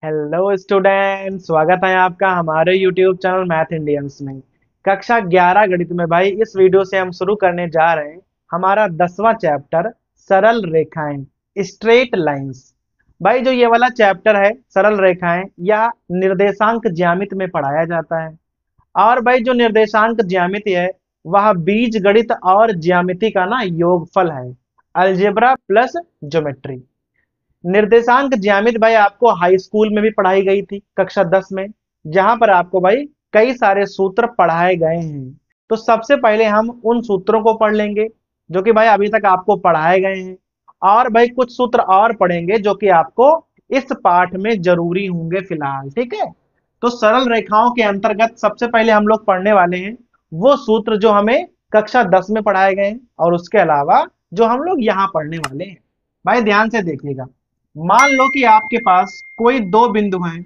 Hello student, स्वागत है आपका हमारे यूट्यूब चैनल मैथ इंडियंस में। कक्षा 11 गणित में भाई इस वीडियो से हम शुरू करने जा रहे हैं हमारा 10वां चैप्टर सरल रेखाएं, स्ट्रेट लाइंस। भाई जो ये वाला चैप्टर है सरल रेखाएं, यह निर्देशांक ज्यामिति में पढ़ाया जाता है। और भाई जो निर्देशांक ज्यामिति है वह बीज गणित और ज्यामिति का ना योगफल है, अलजेब्रा प्लस ज्योमेट्री। निर्देशांक ज्यामिति भाई आपको हाई स्कूल में भी पढ़ाई गई थी कक्षा 10 में, जहां पर आपको भाई कई सारे सूत्र पढ़ाए गए हैं। तो सबसे पहले हम उन सूत्रों को पढ़ लेंगे जो कि भाई अभी तक आपको पढ़ाए गए हैं, और भाई कुछ सूत्र और पढ़ेंगे जो कि आपको इस पाठ में जरूरी होंगे फिलहाल। ठीक है, तो सरल रेखाओं के अंतर्गत सबसे पहले हम लोग पढ़ने वाले हैं वो सूत्र जो हमें कक्षा 10 में पढ़ाए गए हैं, और उसके अलावा जो हम लोग यहाँ पढ़ने वाले हैं। भाई ध्यान से देखिएगा। मान लो कि आपके पास कोई दो बिंदु हैं,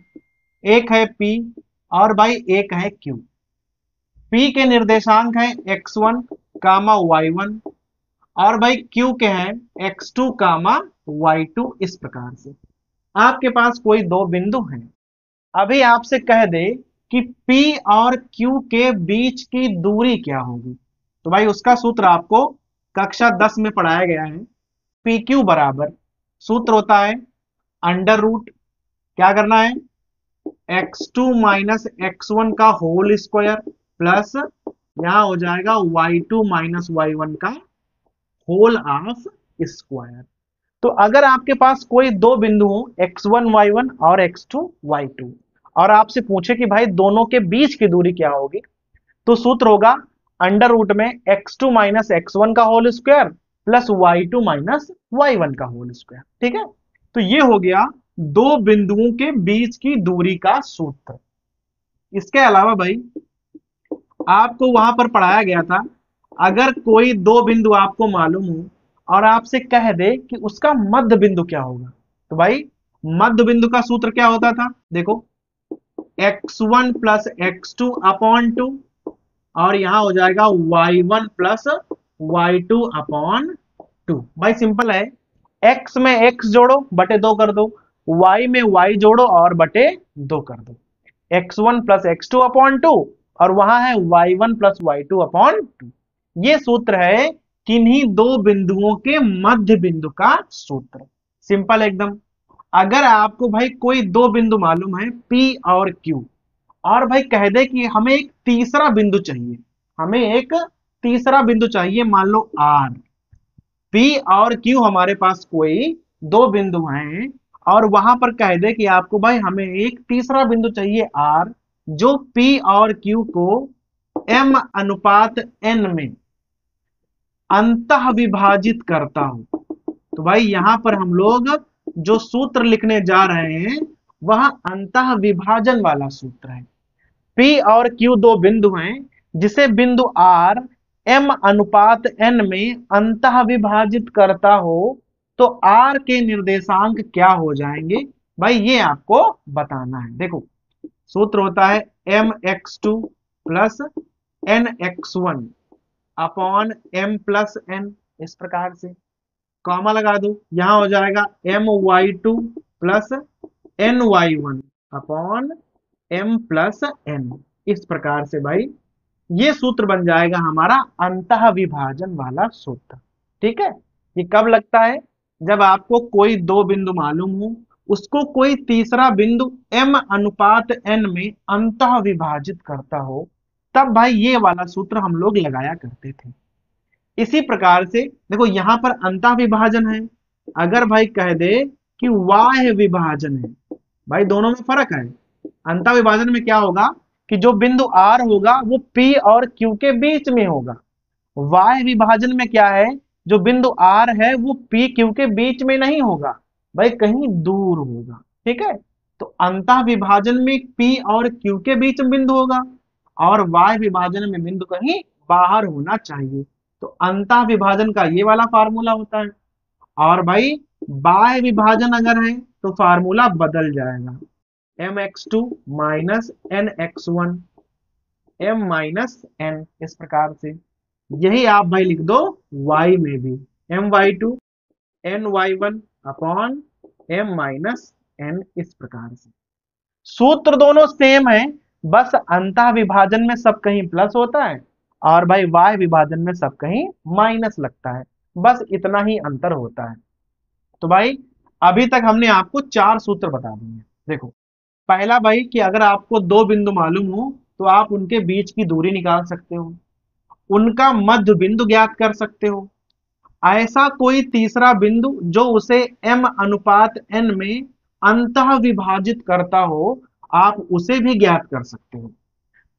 एक है P और भाई एक है Q। P के निर्देशांक हैं x1 कामा y1, और भाई Q के हैं x2 कामा y2। इस प्रकार से आपके पास कोई दो बिंदु हैं। अभी आपसे कह दे कि P और Q के बीच की दूरी क्या होगी, तो भाई उसका सूत्र आपको कक्षा 10 में पढ़ाया गया है। पी क्यू बराबर सूत्र होता है अंडर रूट, क्या करना है, x2 माइनस x1 का होल स्क्वायर प्लस यहां हो जाएगा y2 माइनस y1 का होल ऑफ स्क्वायर। तो अगर आपके पास कोई दो बिंदु हो x1 y1 और x2 y2, और आपसे पूछे कि भाई दोनों के बीच की दूरी क्या होगी, तो सूत्र होगा अंडर रूट में x2 माइनस x1 का whole square plus y2 minus y1 का होल स्क्वायर। ठीक है, तो ये हो गया दो बिंदुओं के बीच की दूरी का सूत्र। इसके अलावा भाई आपको वहां पर पढ़ाया गया था, अगर कोई दो बिंदु आपको मालूम हो और आपसे कह दे कि उसका मध्य बिंदु क्या होगा, तो भाई मध्य बिंदु का सूत्र क्या होता था, देखो x1 प्लस x2 अपॉन 2, और यहां हो जाएगा y1 प्लस y2 अपॉन 2। भाई सिंपल है, x में x जोड़ो बटे 2 कर दो, y में y जोड़ो और बटे 2 कर दो। x1 प्लस x2 अपॉन 2, और वहां है y1 प्लस y2 अपॉन 2। ये सूत्र है किन्हीं दो बिंदुओं के मध्य बिंदु का सूत्र। सिंपल एकदम। अगर आपको भाई कोई दो बिंदु मालूम है P और Q, और भाई कह दे कि हमें एक तीसरा बिंदु चाहिए, हमें एक तीसरा बिंदु चाहिए, मान लो R। P और Q हमारे पास कोई दो बिंदु हैं, और वहां पर कह दे कि आपको भाई हमें एक तीसरा बिंदु चाहिए R, जो P और Q को M अनुपात N में अंतः विभाजित करता हो। तो भाई यहां पर हम लोग जो सूत्र लिखने जा रहे हैं वह अंतः विभाजन वाला सूत्र है। P और Q दो बिंदु हैं जिसे बिंदु R M अनुपात N में अंतः विभाजित करता हो, तो R के निर्देशांक क्या हो जाएंगे, भाई ये आपको बताना है। देखो सूत्र होता है mx2 plus nx1 upon m plus n। इस प्रकार से कॉमा लगा दो, यहां हो जाएगा my2 plus ny1 upon m plus n। इस प्रकार से भाई ये सूत्र बन जाएगा हमारा अंतः विभाजन वाला सूत्र। ठीक है, ये कब लगता है, जब आपको कोई दो बिंदु मालूम हो, उसको कोई तीसरा बिंदु m अनुपात n में अंतः विभाजित करता हो, तब भाई ये वाला सूत्र हम लोग लगाया करते थे। इसी प्रकार से देखो यहां पर अंतः विभाजन है, अगर भाई कह दे कि बाह्य विभाजन है, भाई दोनों में फर्क है। अंतः विभाजन में क्या होगा कि जो बिंदु R होगा वो P और Q के बीच में होगा। बाह्य विभाजन में क्या है, जो बिंदु R है वो P Q के बीच में नहीं होगा, भाई कहीं दूर होगा। ठीक है, तो अंतः विभाजन में P और Q के बीच में बिंदु होगा, और बाह्य विभाजन में बिंदु कहीं बाहर होना चाहिए। तो अंतः विभाजन का ये वाला फार्मूला होता है, और भाई बाह्य विभाजन अगर है तो फार्मूला बदल जाएगा, mx2 minus nx1 m minus n। इस प्रकार से यही आप भाई लिख दो y में भी, my2 ny1 upon m minus n। इस प्रकार से सूत्र दोनों सेम है, बस अंतः विभाजन में सब कहीं प्लस होता है और भाई बाह्य विभाजन में सब कहीं माइनस लगता है, बस इतना ही अंतर होता है। तो भाई अभी तक हमने आपको 4 सूत्र बता दिए। देखो, पहला भाई कि अगर आपको 2 बिंदु मालूम हो तो आप उनके बीच की दूरी निकाल सकते हो, उनका मध्य बिंदु ज्ञात कर सकते हो, ऐसा कोई तीसरा बिंदु जो उसे m अनुपात n में अंतः विभाजित करता हो, आप उसे भी ज्ञात कर सकते हो।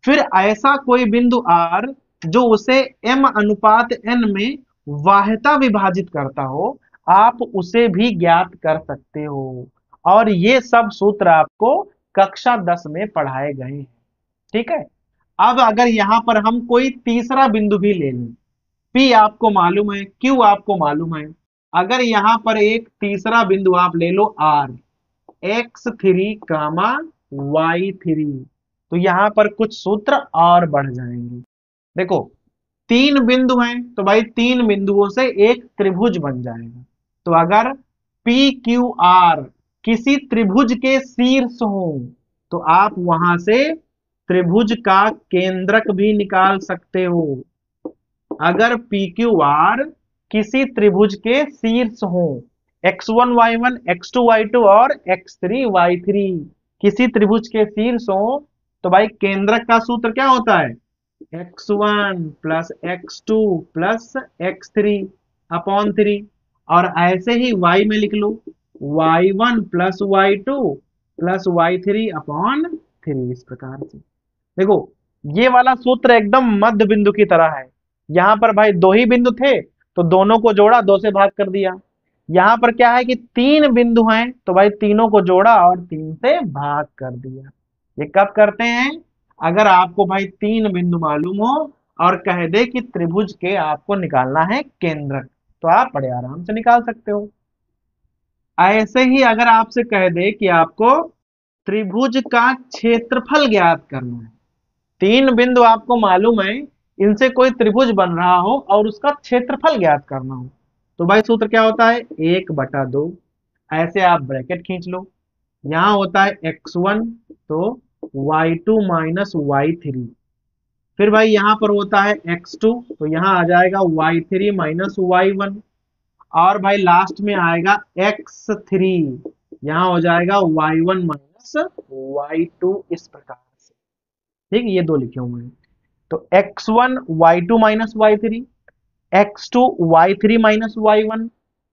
फिर ऐसा कोई बिंदु r जो उसे m अनुपात n में वाह्यता विभाजित करता हो, आप उसे भी ज्ञात कर सकते हो। और ये सब सूत्र आपको कक्षा 10 में पढ़ाए गए हैं। ठीक है, अब अगर यहां पर हम कोई तीसरा बिंदु भी ले लें, P आपको मालूम है, Q आपको मालूम है, अगर यहां पर एक तीसरा बिंदु आप ले लो R, x3 कामा y3, तो यहां पर कुछ सूत्र और बढ़ जाएंगे। देखो, 3 बिंदु हैं तो भाई 3 बिंदुओं से एक त्रिभुज बन जाएगा। तो अगर पी क्यू आर किसी त्रिभुज के शीर्ष हो तो आप वहां से त्रिभुज का केंद्रक भी निकाल सकते हो। अगर पी क्यू आर किसी त्रिभुज के शीर्ष हो, x1 y1 x2 y2 और x3 y3 किसी त्रिभुज के शीर्ष हो, तो भाई केंद्रक का सूत्र क्या होता है, x1 plus x2 plus x3 upon 3। और ऐसे ही y में लिख लो y1 plus y2 plus y3 upon 3। इस प्रकार से देखो, ये वाला सूत्र एकदम मध्य बिंदु की तरह है। यहां पर भाई 2 ही बिंदु थे तो दोनों को जोड़ा, 2 से भाग कर दिया। यहां पर क्या है कि 3 बिंदु हैं तो भाई तीनों को जोड़ा और 3 से भाग कर दिया। ये कब करते हैं, अगर आपको भाई 3 बिंदु मालूम हो और कह दे कि त्रिभुज के आपको निकालना है केंद्रक, तो आप बड़े आराम से निकाल सकते हो। ऐसे ही अगर आपसे कह दे कि आपको त्रिभुज का क्षेत्रफल ज्ञात करना है, 3 बिंदु आपको मालूम है, इनसे कोई त्रिभुज बन रहा हो और उसका क्षेत्रफल ज्ञात करना हो, तो भाई सूत्र क्या होता है, 1/2। ऐसे आप ब्रैकेट खींच लो, यहां होता है x1 तो y2 माइनस y3, फिर भाई यहां पर होता है x2 तो यहां आ जाएगा y3 माइनस y1, और भाई लास्ट में आएगा x3, यहां हो जाएगा y1 माइनस y2। इस प्रकार से, ठीक, ये 2 लिखे हुए हैं। तो x1 y2 minus y3, x2 y3 minus y1,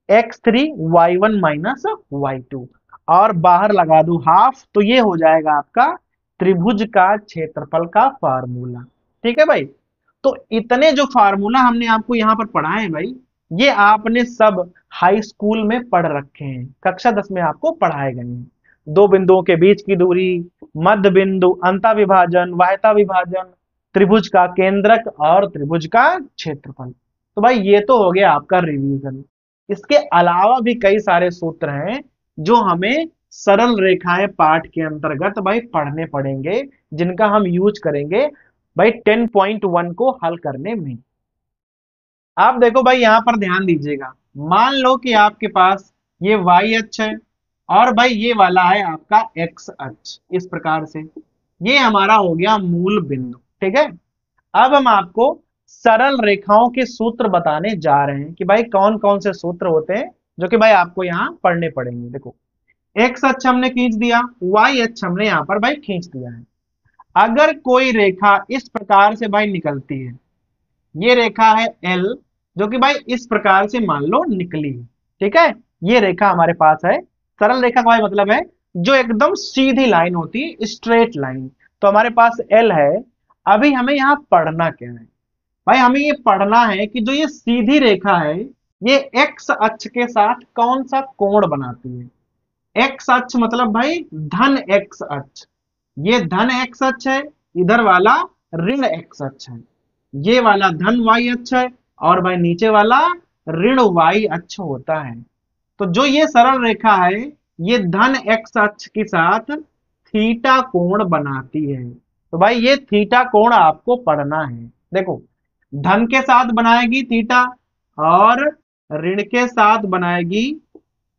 x3 y1 minus y2, और बाहर लगा दूं हाफ, तो ये हो जाएगा आपका त्रिभुज का क्षेत्रफल का फार्मूला। ठीक है भाई, तो इतने जो फार्मूला हमने आपको यहां पर पढ़ाए हैं भाई, ये आपने सब हाई स्कूल में पढ़ रखे हैं, कक्षा 10 में आपको पढ़ाए गए हैं। 2 बिंदुओं के बीच की दूरी, मध्य बिंदु, अंतः विभाजन, वाह्यता विभाजन, त्रिभुज का केंद्रक और त्रिभुज का क्षेत्रफल। तो भाई ये तो हो गया आपका रिवीजन। इसके अलावा भी कई सारे सूत्र हैं जो हमें सरल रेखाएं पाठ के अंतर्गत भाई पढ़ने पड़ेंगे, जिनका हम यूज करेंगे भाई 10.1 को हल करने में। आप देखो भाई, यहां पर ध्यान दीजिएगा, मान लो कि आपके पास ये y अक्ष है और भाई ये वाला है आपका x अक्ष। इस प्रकार से ये हमारा हो गया मूल बिंदु। ठीक है, अब हम आपको सरल रेखाओं के सूत्र बताने जा रहे हैं कि भाई कौन कौन से सूत्र होते हैं जो कि भाई आपको यहाँ पढ़ने पड़ेंगे। देखो, x अक्ष हमने खींच दिया, y अक्ष हमने यहाँ पर भाई खींच दिया है। अगर कोई रेखा इस प्रकार से भाई निकलती है, ये रेखा है L जो कि भाई इस प्रकार से मान लो निकली है। ठीक है, ये रेखा हमारे पास है। सरल रेखा का भाई मतलब है जो एकदम सीधी लाइन होती है, स्ट्रेट लाइन। तो हमारे पास L है। अभी हमें यहाँ पढ़ना क्या है भाई, हमें ये पढ़ना है कि जो ये सीधी रेखा है ये x अक्ष के साथ कौन सा कोण बनाती है। x अक्ष मतलब भाई धन x अक्ष, ये धन x अक्ष है, इधर वाला ऋण x अक्ष है, ये वाला धन y अक्ष है और भाई नीचे वाला ऋण y अक्ष होता है। तो जो ये सरल रेखा है ये धन x अक्ष के साथ थीटा कोण बनाती है। तो भाई ये थीटा कोण आपको पढ़ना है। देखो, धन के साथ बनाएगी थीटा और ऋण के साथ बनाएगी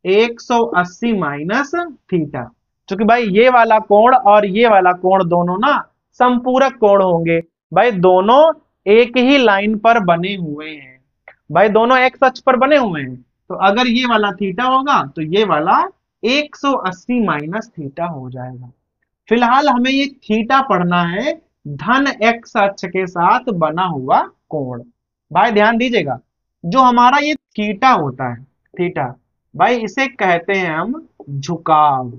180 माइनस थीटा। क्योंकि भाई ये वाला कोण और ये वाला कोण दोनों ना समपूरक कोण होंगे। भाई दोनों एक ही लाइन पर बने हुए हैं, भाई दोनों एक्स अक्ष पर बने हुए हैं। तो अगर ये वाला थीटा होगा तो ये वाला 180 माइनस थीटा हो जाएगा। फिलहाल हमें ये थीटा पढ़ना है, धन एक्स अक्ष के साथ बना हुआ कोण। भाई ध्यान दीजिएगा, जो हमारा ये थीटा होता है, थीटा, भाई इसे कहते हैं हम झुकाव।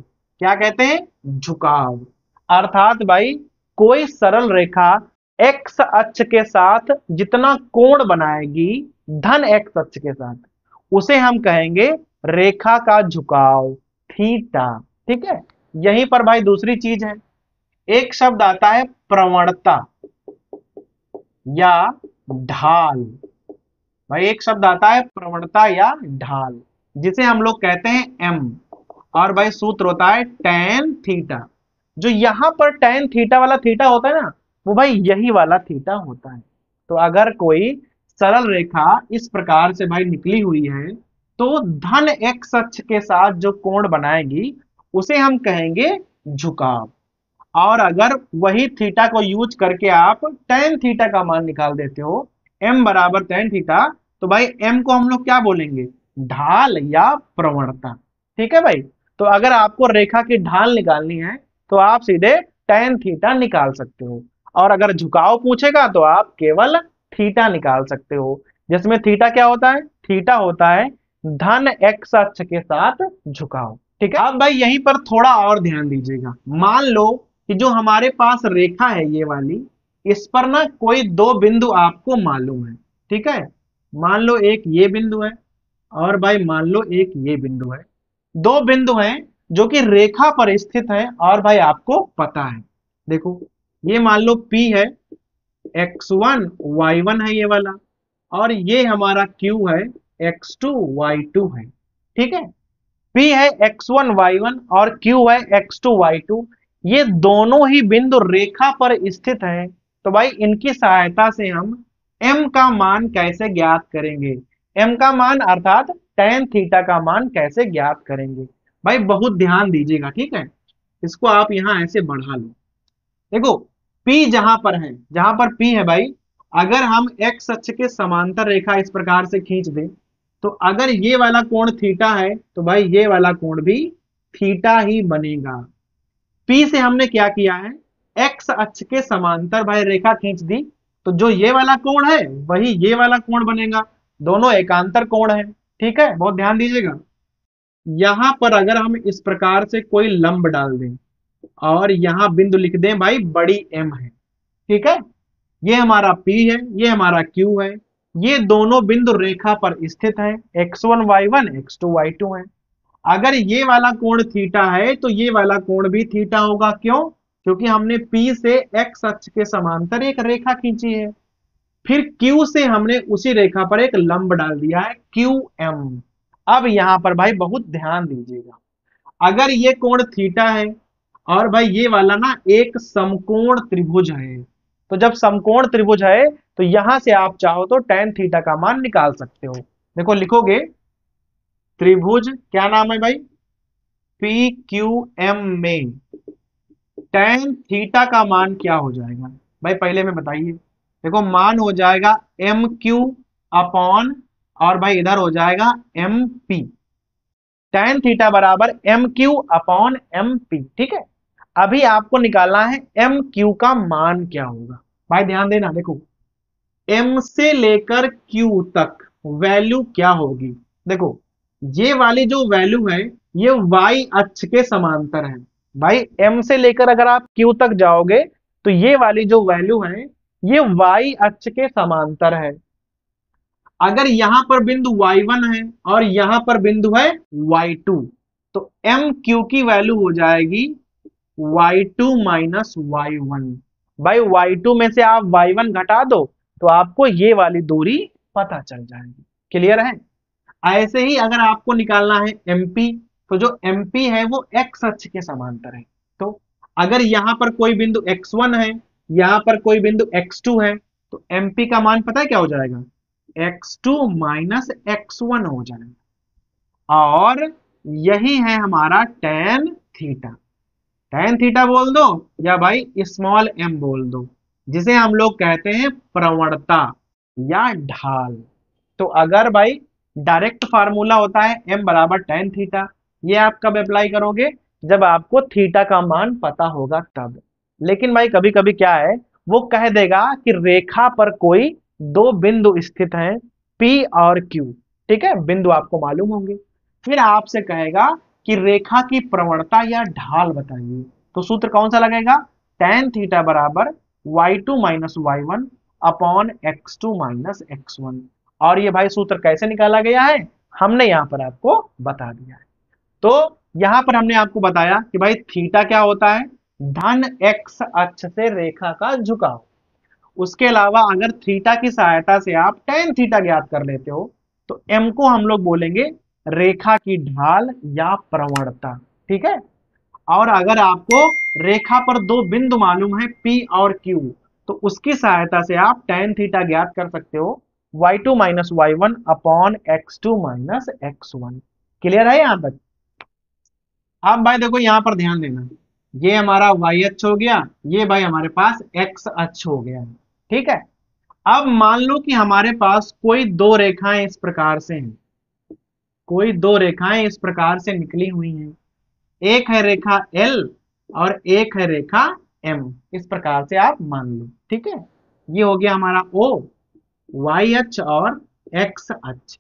क्या कहते हैं? झुकाव। अर्थात भाई कोई सरल रेखा एक्स अक्ष के साथ जितना कोण बनाएगी धन एक्स अक्ष के साथ, उसे हम कहेंगे रेखा का झुकाव, थीटा। ठीक है। यहीं पर भाई दूसरी चीज है, एक शब्द आता है प्रवणता या ढाल। भाई एक शब्द आता है प्रवणता या ढाल, जिसे हम लोग कहते हैं एम, और भाई सूत्र होता है tan थीटा। जो यहां पर tan थीटा वाला थीटा होता है ना, वो भाई यही वाला थीटा होता है। तो अगर कोई सरल रेखा इस प्रकार से भाई निकली हुई है, तो धन एक्स अक्ष के साथ जो कोण बनाएगी उसे हम कहेंगे झुकाव। और अगर वही थीटा को यूज करके आप tan थीटा का मान निकाल देते हो, m बराबर tan थीटा, तो भाई m को हम लोग क्या बोलेंगे? ढाल या प्रवणता। ठीक है भाई। तो अगर आपको रेखा की ढाल निकालनी है तो आप सीधे tan थीटा निकाल सकते हो, और अगर झुकाव पूछेगा तो आप केवल थीटा निकाल सकते हो, जिसमें थीटा क्या होता है? थीटा होता है धन एक्स अक्ष के साथ झुकाव। ठीक है। अब भाई यहीं पर थोड़ा और ध्यान दीजिएगा। मान लो कि जो हमारे पास रेखा है ये वाली, इस पर ना कोई दो बिंदु आपको मालूम है। ठीक है। मान लो एक ये बिंदु है और भाई मान लो एक ये बिंदु है। दो बिंदु हैं जो कि रेखा पर स्थित हैं और भाई आपको पता है। देखो ये मान लो P है, x1 y1 है ये वाला, और ये हमारा Q है, x2 y2 है। ठीक है। P है x1 y1 और Q है x2 y2। ये दोनों ही बिंदु रेखा पर स्थित हैं। तो भाई इनकी सहायता से हम m का मान कैसे ज्ञात करेंगे? m का मान अर्थात tan थीटा का मान कैसे ज्ञात करेंगे? भाई बहुत ध्यान दीजिएगा। ठीक है। इसको आप यहां ऐसे बढ़ा लो। देखो P जहां पर है, जहां पर P है भाई, अगर हम x अक्ष के समांतर रेखा इस प्रकार से खींच दें, तो अगर ये वाला कोण थीटा है तो भाई ये वाला कोण भी थीटा ही बनेगा। P से हमने क्या किया है? x अक्ष के समांतर भाई रेखा खींच दी, तो जो ये वाला कोण है वही ये वाला कोण बनेगा। दोनों एकांतर कोण है। ठीक है। बहुत ध्यान दीजिएगा। यहां पर अगर हम इस प्रकार से कोई लंब डाल दें और यहां बिंदु लिख दें भाई बड़ी M है। ठीक है। ये हमारा P है, ये हमारा Q है। ये दोनों बिंदु रेखा पर स्थित हैं, x1 y1 x2 y2 है। अगर ये वाला कोण थीटा है तो ये वाला कोण भी थीटा होगा। क्यों? क्योंकि हमने P से x अक्ष के समांतर एक रेखा खींची है, फिर Q से हमने उसी रेखा पर एक लंब डाल दिया है QM। अब यहां पर भाई बहुत ध्यान दीजिएगा, अगर ये कोण थीटा है और भाई ये वाला ना एक समकोण त्रिभुज है, तो जब समकोण त्रिभुज है तो यहां से आप चाहो तो tan थीटा का मान निकाल सकते हो। देखो लिखोगे त्रिभुज, क्या नाम है भाई? PQM में tan थीटा का मान क्या हो जाएगा भाई? पहले में बताइए। देखो मान हो जाएगा MQ अपॉन, और भाई इधर हो जाएगा MP। tan थीटा बराबर MQ अपॉन MP। ठीक है। अभी आपको निकालना है MQ का मान क्या होगा। भाई ध्यान देना, देखो M से लेकर Q तक वैल्यू क्या होगी। देखो ये वाली जो वैल्यू है ये y अक्ष के समांतर है। भाई M से लेकर अगर आप Q तक जाओगे तो ये वाली जो वैल्यू है ये y अक्ष के समांतर है। अगर यहां पर बिंदु y1 है और यहां पर बिंदु है y2, तो MQ की वैल्यू हो जाएगी y2 माइनस y1। भाई y2 में से आप y1 घटा दो तो आपको ये वाली दूरी पता चल जाएगी। क्लियर है? ऐसे ही अगर आपको निकालना है MP, तो जो MP है वो x अक्ष के समांतर है। तो अगर यहां पर कोई बिंदु x1 है, यहां पर कोई बिंदु x2 है, तो MP का मान पता है क्या हो जाएगा? x2 माइनस x1 हो जाएगा। और यही है हमारा tan थीटा। tan थीटा बोल दो या भाई स्मॉल m बोल दो, जिसे हम लोग कहते हैं प्रवणता या ढाल। तो अगर भाई डायरेक्ट फार्मूला होता है m बराबर tan थीटा, ये आप कब अप्लाई करोगे, जब आपको थीटा का मान पता होगा तब। लेकिन भाई कभी कभी क्या है, वो कह देगा कि रेखा पर कोई दो बिंदु स्थित हैं P और Q, ठीक है, बिंदु आपको मालूम होंगे। फिर आपसे कहेगा कि रेखा की प्रवणता या ढाल बताइए। तो सूत्र कौन सा लगेगा, tan थीटा बराबर y2 minus y1 upon x2 minus x1। और ये भाई सूत्र कैसे निकाला गया है, हमने यहाँ पर आपको बता दिया है। तो यहां पर हमने आपको बताया कि भाई थीटा क्या होता है, धन x अक्ष से रेखा का झुकाव। उसके अलावा अगर थीटा की सहायता से आप tan थीटा ज्ञात कर लेते हो, तो m को हम लोग बोलेंगे रेखा की ढाल या प्रवणता, ठीक है। और अगर आपको रेखा पर दो बिंदु मालूम है P और Q, तो उसकी सहायता से आप tan थीटा ज्ञात कर सकते हो y2 minus y1 upon x2 minus x1। Clear है यहां तक। अब भाई देखो यहां पर ध्यान देना, ये हमारा y अक्ष हो गया, ये भाई हमारे पास x अक्ष हो गया है, ठीक है। अब मान लो कि हमारे पास कोई दो रेखाएं इस प्रकार से हैं, कोई दो रेखाएं इस प्रकार से निकली हुई हैं, एक है रेखा L और एक है रेखा M, इस प्रकार से आप मान लो, ठीक है। ये हो गया हमारा O, y अक्ष और x अक्ष।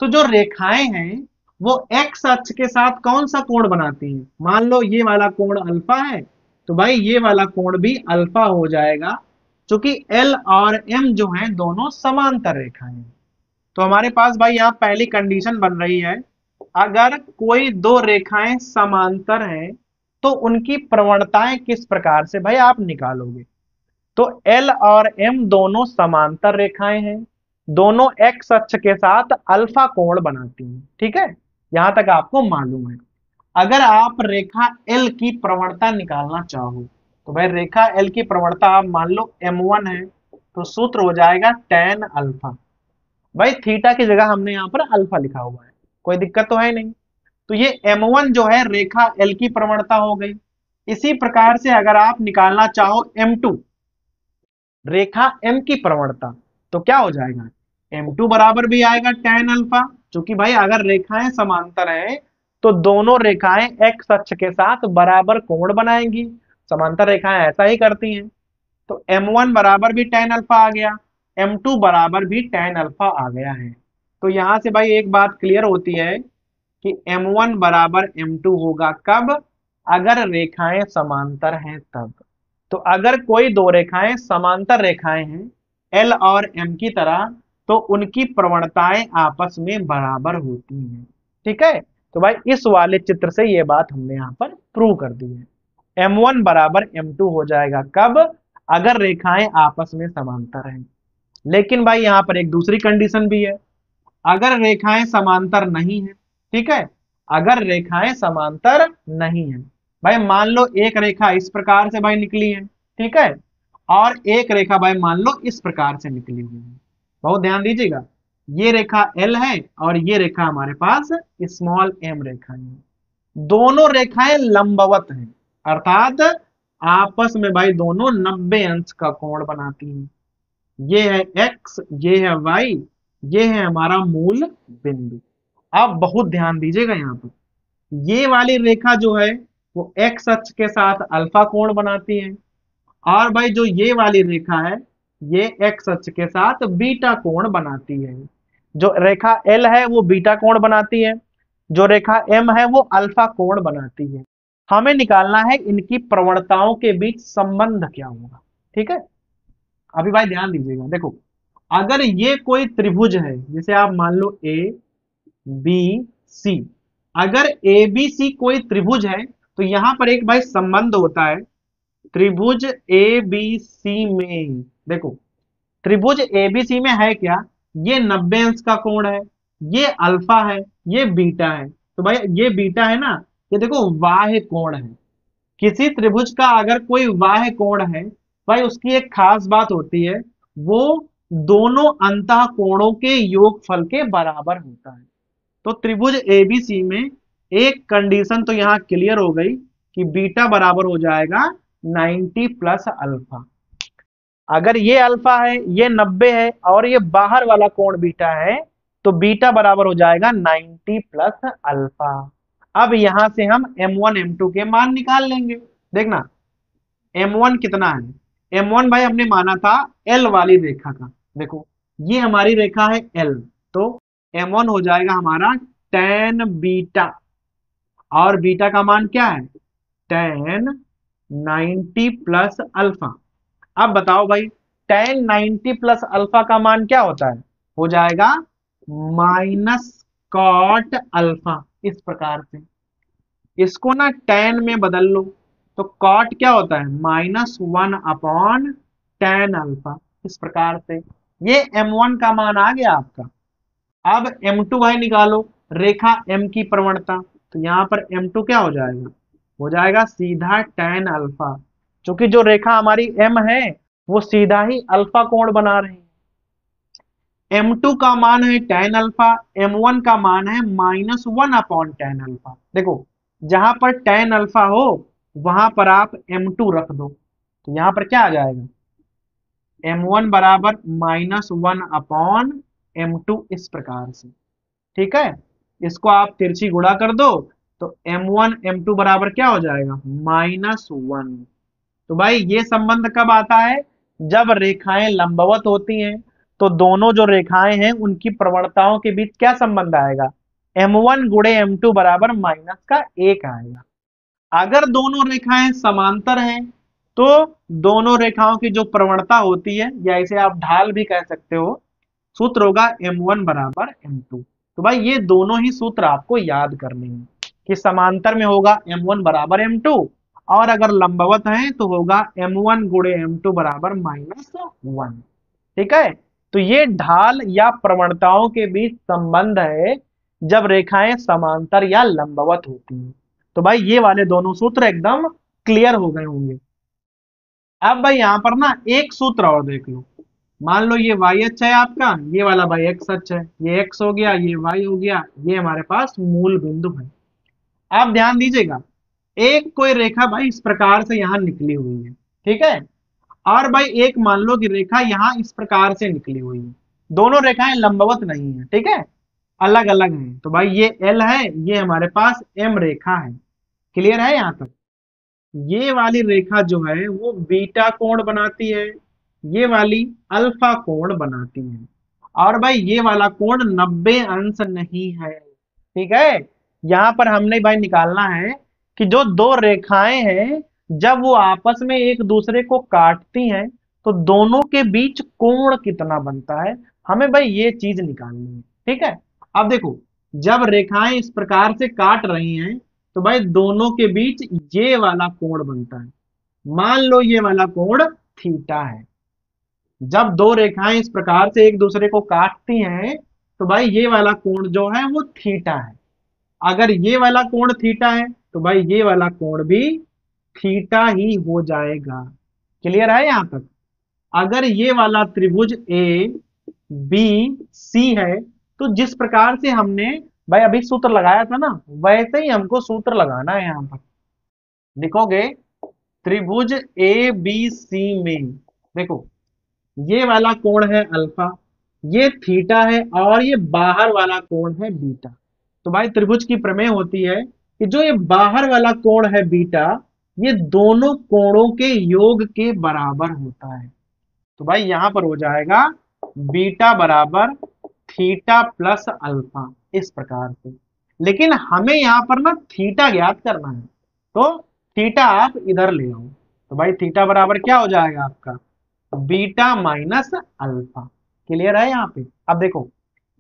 तो जो रेखाएं हैं वो x अक्ष के साथ कौन सा कोण बनाती हैं, मान लो ये वाला कोण अल्फा है, तो भाई ये वाला कोण भी अल्फा हो जाएगा, क्योंकि L और M जो है दोनों समांतर रेखाएं हैं। तो हमारे पास भाई यहाँ पहली कंडीशन बन रही है, अगर कोई दो रेखाएं समांतर हैं तो उनकी प्रवणताएं किस प्रकार से भाई आप निकालोगे। तो L और M दोनों समांतर रेखाएं हैं, दोनों x अक्ष के साथ अल्फा कोण बनाती हैं, ठीक है, यहां तक आपको मालूम है। अगर आप रेखा L की प्रवणता निकालना चाहो, तो भाई रेखा L की प्रवणता आप मान लो M1 है, तो सूत्र हो जाएगा tan अल्फा। भाई थीटा की जगह हमने यहाँ पर अल्फा लिखा हुआ है, कोई दिक्कत तो है नहीं। तो ये M1 जो है रेखा L की प्रवणता हो गई। इसी प्रकार से अगर आप निकालना चाहो M2, रेखा M की प्रवणता, तो क्या हो जाएगा, M2 बराबर भी आएगा tan अल्फा, क्योंकि भाई अगर रेखाएं समांतर हैं तो दोनों रेखाएं x अक्ष के साथ बराबर कोण बनाएंगी, समांतर रेखाएं ऐसा ही करती हैं। तो M1 बराबर भी tan अल्फा आ गया, M2 बराबर भी tan अल्फा आ गया है। तो यहां से भाई एक बात क्लियर होती है कि M1 बराबर M2 होगा कब, अगर रेखाएं समांतर हैं तब। तो अगर कोई दो रेखाएं समांतर रेखाएं हैं L और M की तरह, तो उनकी प्रवणताएं आपस में बराबर होती हैं, ठीक है। तो भाई इस वाले चित्र से ये बात हमने यहाँ पर प्रूव कर दी है, M1 बराबर M2 हो जाएगा कब, अगर रेखाएं आपस में समांतर हैं। लेकिन भाई यहाँ पर एक दूसरी कंडीशन भी है, अगर रेखाएं समांतर नहीं है, ठीक है, अगर रेखाएं समांतर नहीं है, भाई मान लो एक रेखा इस प्रकार से भाई निकली है, ठीक है, और एक रेखा भाई मान लो इस प्रकार से निकली हुई है। बहुत ध्यान दीजिएगा, ये रेखा L है और ये रेखा हमारे पास स्मॉल m रेखा है, दोनों रेखाएं लंबवत हैं, अर्थात आपस में भाई दोनों 90 अंश का कोण बनाती हैं। ये है x, ये है y, ये है हमारा मूल बिंदु। अब बहुत ध्यान दीजिएगा यहाँ पर, ये वाली रेखा जो है वो x अक्ष के साथ अल्फा कोण बनाती है, और भाई जो ये वाली रेखा है ये x अक्ष के साथ बीटा कोण बनाती है। जो रेखा L है वो बीटा कोण बनाती है, जो रेखा M है वो अल्फा कोण बनाती है। हमें निकालना है इनकी प्रवणताओं के बीच संबंध क्या होगा, ठीक है। अभी भाई ध्यान दीजिएगा, देखो अगर ये कोई त्रिभुज है, जैसे आप मान लो ए बी सी, अगर ए बी सी कोई त्रिभुज है तो यहां पर एक भाई संबंध होता है त्रिभुज ए बी सी में। देखो त्रिभुज ए बी सी में है क्या, ये 90 अंश का कोण है, ये अल्फा है, ये बीटा है। तो भाई ये बीटा है ना, ये देखो बाह्य कोण है। किसी त्रिभुज का अगर कोई बाह्य कोण है, भाई उसकी एक खास बात होती है, वो दोनों अंतः कोणों के योगफल के बराबर होता है। तो त्रिभुज एबीसी में एक कंडीशन तो यहां क्लियर हो गई कि बीटा बराबर हो जाएगा 90 प्लस अल्फा। अगर ये अल्फा है, ये 90 है और ये बाहर वाला कोण बीटा है, तो बीटा बराबर हो जाएगा 90 प्लस अल्फा। अब यहां से हम M1 M2 के मान निकाल लेंगे। देखना M1 कितना है। M1 भाई हमने माना था L वाली रेखा का। देखो ये हमारी रेखा है L, तो M1 हो जाएगा हमारा tan बीटा, और बीटा का मान क्या है, tan 90 प्लस अल्फा। अब बताओ भाई tan 90 प्लस अल्फा का मान क्या होता है, हो जाएगा माइनस कॉट अल्फा। इस प्रकार से इसको ना tan में बदल लो, तो कॉट क्या होता है, -1/tan अल्फा। इस प्रकार से ये M1 का मान आ गया आपका। अब M2 भाई निकालो, रेखा M की प्रवणता, तो यहां पर M2 क्या हो जाएगा, हो जाएगा सीधा tan अल्फा। क्योंकि जो रेखा हमारी M है वो सीधा ही अल्फा कोण बना रही है। M2 का मान है tan अल्फा, M1 का मान है -1/tan अल्फा। देखो जहां पर tan अल्फा हो वहां पर आप M2 रख दो, तो यहां पर क्या आ जाएगा, M1 बराबर -1/M2। इस प्रकार से ठीक है, इसको आप तिरछी गुणा कर दो, तो M1 M2 बराबर क्या हो जाएगा, -1। तो भाई ये संबंध कब आता है, जब रेखाएं लंबवत होती हैं, तो दोनों जो रेखाएं हैं उनकी प्रवणताओं के बीच क्या संबंध आएगा, M1 गुणे M2 बराबर -1 आएगा। अगर दोनों रेखाएं समांतर हैं, तो दोनों रेखाओं की जो प्रवणता होती है, या इसे आप ढाल भी कह सकते हो, सूत्र होगा M1 बराबर M2। तो भाई ये दोनों ही सूत्र आपको याद करने हैं, कि समांतर में होगा M1 बराबर M2, और अगर लंबवत है तो होगा M1 गुणे M2 बराबर -1। ठीक है, तो ये ढाल या प्रवणताओं के बीच संबंध है जब रेखाएं समांतर या लंबवत होती हैं। तो भाई ये वाले दोनों सूत्र एकदम क्लियर हो गए होंगे। अब भाई यहां पर ना एक सूत्र और देख लो। मान लो ये y अक्ष है आपका, ये वाला भाई x अक्ष है, ये x हो गया, ये y हो गया, ये हमारे पास मूल बिंदु है। आप ध्यान दीजिएगा, एक कोई रेखा भाई इस प्रकार से यहां निकली हुई है, ठीक है, और भाई एक मान लो कि रेखा यहां इस प्रकार से निकली हुई है। दोनों रेखाएं लंबवत नहीं है, ठीक है, अलग अलग हैं। तो भाई ये L है, ये हमारे पास M रेखा है। क्लियर है यहां तक। ये वाली रेखा जो है वो बीटा कोण बनाती है, ये वाली अल्फा कोण बनाती है, और भाई ये वाला कोण 90 अंश नहीं है। ठीक है, यहां पर हमने भाई निकालना है कि जो दो रेखाएं हैं जब वो आपस में एक दूसरे को काटती हैं, तो दोनों के बीच कोण कितना बनता है, हमें भाई ये चीज निकालनी है। ठीक है, अब देखो जब रेखाएं इस प्रकार से काट रही हैं, तो भाई दोनों के बीच ये वाला कोण बनता है। मान लो ये वाला कोण थीटा है। जब दो रेखाएं इस प्रकार से एक दूसरे को काटती हैं, तो भाई ये वाला कोण जो है वो थीटा है। अगर ये वाला कोण थीटा है, तो भाई ये वाला कोण भी थीटा ही हो जाएगा। क्लियर है यहां तक। अगर ये वाला त्रिभुज ए बी सी है, तो जिस प्रकार से हमने भाई अभी सूत्र लगाया था ना, वैसे ही हमको सूत्र लगाना है। यहां पर लिखोगे त्रिभुज ए बी सी में, देखो ये वाला कोण है अल्फा, ये थीटा है, और ये बाहर वाला कोण है बीटा। तो भाई त्रिभुज की प्रमेय होती है कि जो ये बाहर वाला कोण है बीटा, ये दोनों कोणों के योग के बराबर होता है। तो भाई यहां पर हो जाएगा बीटा बराबर थीटा प्लस अल्फा। इस प्रकार से, लेकिन हमें यहां पर ना थीटा ज्ञात करना है, तो थीटा आप इधर ले आओ। तो भाई थीटा बराबर क्या हो जाएगा आपका, बीटा माइनस अल्फा। क्लियर है यहाँ पे। अब देखो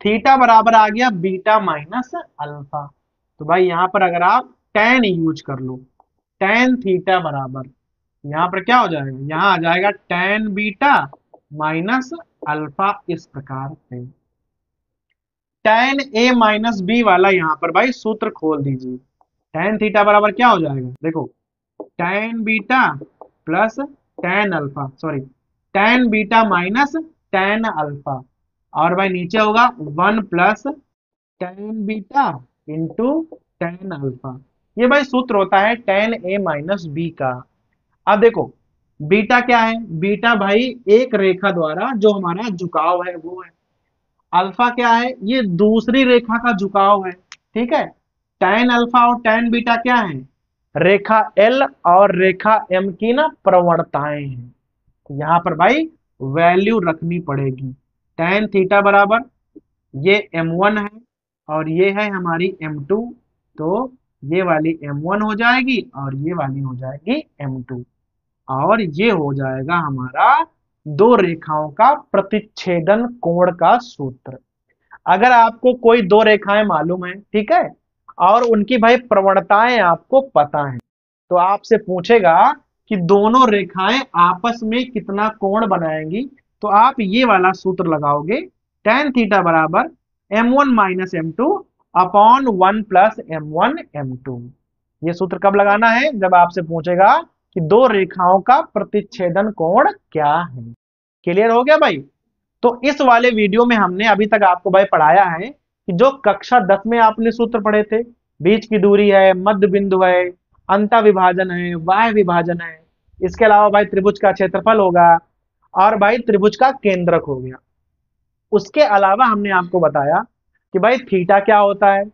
थीटा बराबर आ गया बीटा माइनस अल्फा। तो भाई यहां पर अगर आप tan यूज कर लो, tan थीटा बराबर यहां पर क्या हो जाएगा, यहां आ जाएगा tan बीटा माइनस अल्फा। इस प्रकार से tan a माइनस बी वाला यहां पर भाई सूत्र खोल दीजिए। tan थीटा बराबर क्या हो जाएगा, देखो tan beta plus tan alpha, sorry tan beta minus tan alpha, और भाई नीचे होगा 1 plus tan beta into tan alpha. ये भाई सूत्र होता है tan a माइनस बी का। अब देखो बीटा क्या है, बीटा भाई एक रेखा द्वारा जो हमारा झुकाव है वो है। अल्फा क्या है, ये दूसरी रेखा का झुकाव है। ठीक है, tan अल्फा और tan बीटा क्या है, रेखा एल और रेखा एम की ना प्रवणताएं हैं। तो यहां पर भाई वैल्यू रखनी पड़ेगी। tan थीटा बराबर ये m1 है और ये है हमारी m2, तो ये वाली m1 हो जाएगी और ये वाली हो जाएगी m2, और ये हो जाएगा हमारा दो रेखाओं का प्रतिच्छेदन कोण का सूत्र। अगर आपको कोई दो रेखाएं मालूम है, ठीक है, और उनकी भाई प्रवणताएं आपको पता है, तो आपसे पूछेगा कि दोनों रेखाएं आपस में कितना कोण बनाएंगी, तो आप ये वाला सूत्र लगाओगे, tan थीटा बराबर m1 minus m2 upon 1 plus m1 m2। ये सूत्र कब लगाना है, जब आपसे पूछेगा कि दो रेखाओं का प्रतिच्छेदन कोण क्या है। क्लियर हो गया भाई। तो इस वाले वीडियो में हमने अभी तक आपको भाई पढ़ाया है कि जो कक्षा 10 में आपने सूत्र पढ़े थे, बीच की दूरी है, मध्य बिंदु है, अंत विभाजन है, वाह्य विभाजन है, इसके अलावा भाई त्रिभुज का क्षेत्रफल होगा और भाई त्रिभुज का केंद्रक हो गया। उसके अलावा हमने आपको बताया कि भाई थीटा क्या होता है,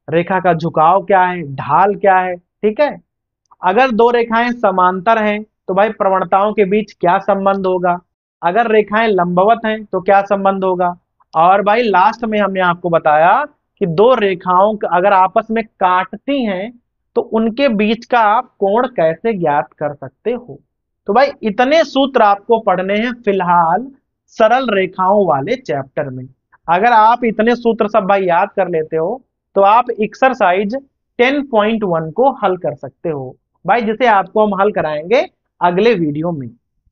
रेखा का झुकाव क्या है, ढाल क्या है। ठीक है, अगर दो रेखाएं समांतर हैं तो भाई प्रवणताओं के बीच क्या संबंध होगा, अगर रेखाएं लंबवत हैं तो क्या संबंध होगा, और भाई लास्ट में हमने आपको बताया कि दो रेखाओं अगर आपस में काटती हैं तो उनके बीच का आप कोण कैसे ज्ञात कर सकते हो। तो भाई इतने सूत्र आपको पढ़ने हैं फिलहाल सरल रेखाओं वाले चैप्टर में। अगर आप इतने सूत्र सब भाई याद कर लेते हो तो आप एक्सरसाइज 10.1 को हल कर सकते हो भाई, जिसे आपको हम हल कराएंगे अगले वीडियो में।